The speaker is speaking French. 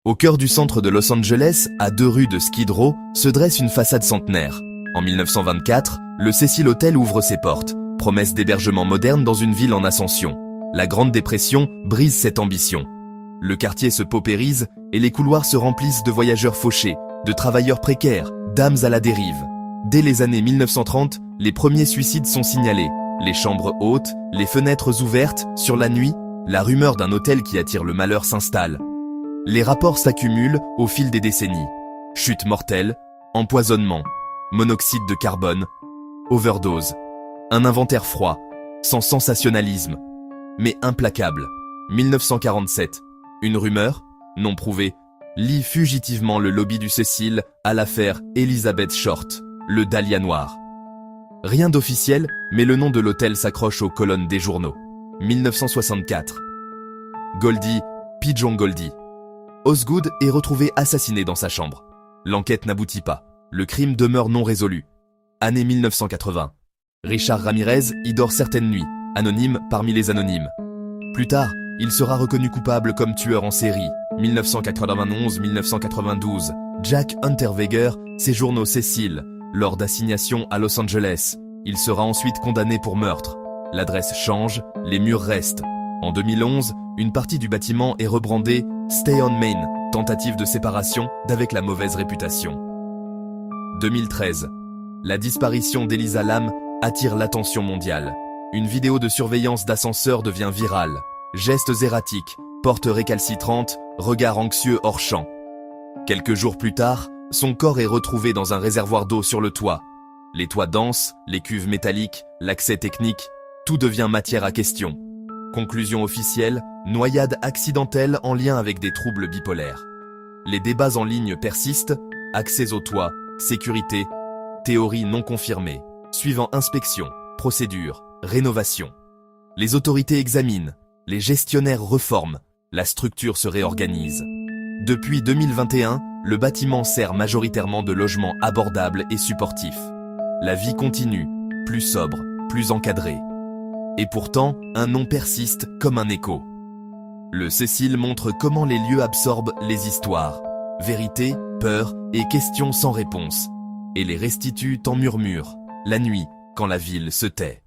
Au cœur du centre de Los Angeles, à 2 rues de Skid Row, se dresse une façade centenaire. En 1924, le Cecil Hotel ouvre ses portes, promesse d'hébergement moderne dans une ville en ascension. La Grande Dépression brise cette ambition. Le quartier se paupérise et les couloirs se remplissent de voyageurs fauchés, de travailleurs précaires, d'âmes à la dérive. Dès les années 1930, les premiers suicides sont signalés. Les chambres hautes, les fenêtres ouvertes, sur la nuit, la rumeur d'un hôtel qui attire le malheur s'installe. Les rapports s'accumulent au fil des décennies. Chute mortelle, empoisonnement, monoxyde de carbone, overdose. Un inventaire froid, sans sensationnalisme, mais implacable. 1947. Une rumeur, non prouvée, lie fugitivement le lobby du Cecil à l'affaire Elizabeth Short, le Dahlia noir. Rien d'officiel, mais le nom de l'hôtel s'accroche aux colonnes des journaux. 1964. Goldie, Pigeon Goldie. Osgood est retrouvé assassiné dans sa chambre. L'enquête n'aboutit pas. Le crime demeure non résolu. Année 1980. Richard Ramirez y dort certaines nuits, anonyme parmi les anonymes. Plus tard, il sera reconnu coupable comme tueur en série. 1991-1992. Jack Unterweger séjourne au Cecil, lors d'assignation à Los Angeles. Il sera ensuite condamné pour meurtre. L'adresse change, les murs restent. En 2011, une partie du bâtiment est rebrandée Stay on Main, tentative de séparation d'avec la mauvaise réputation. 2013. La disparition d'Elisa Lam attire l'attention mondiale. Une vidéo de surveillance d'ascenseur devient virale. Gestes erratiques, portes récalcitrantes, regards anxieux hors champ. Quelques jours plus tard, son corps est retrouvé dans un réservoir d'eau sur le toit. Les toits denses, les cuves métalliques, l'accès technique, tout devient matière à question. Conclusion officielle, noyade accidentelle en lien avec des troubles bipolaires. Les débats en ligne persistent, accès au toit, sécurité, théorie non confirmée, suivant inspection, procédure, rénovation. Les autorités examinent, les gestionnaires reforment, la structure se réorganise. Depuis 2021, le bâtiment sert majoritairement de logement abordable et supportif. La vie continue, plus sobre, plus encadrée. Et pourtant, un nom persiste comme un écho. Le Cecil montre comment les lieux absorbent les histoires. Vérité, peur et questions sans réponse. Et les restituent en murmures, la nuit, quand la ville se tait.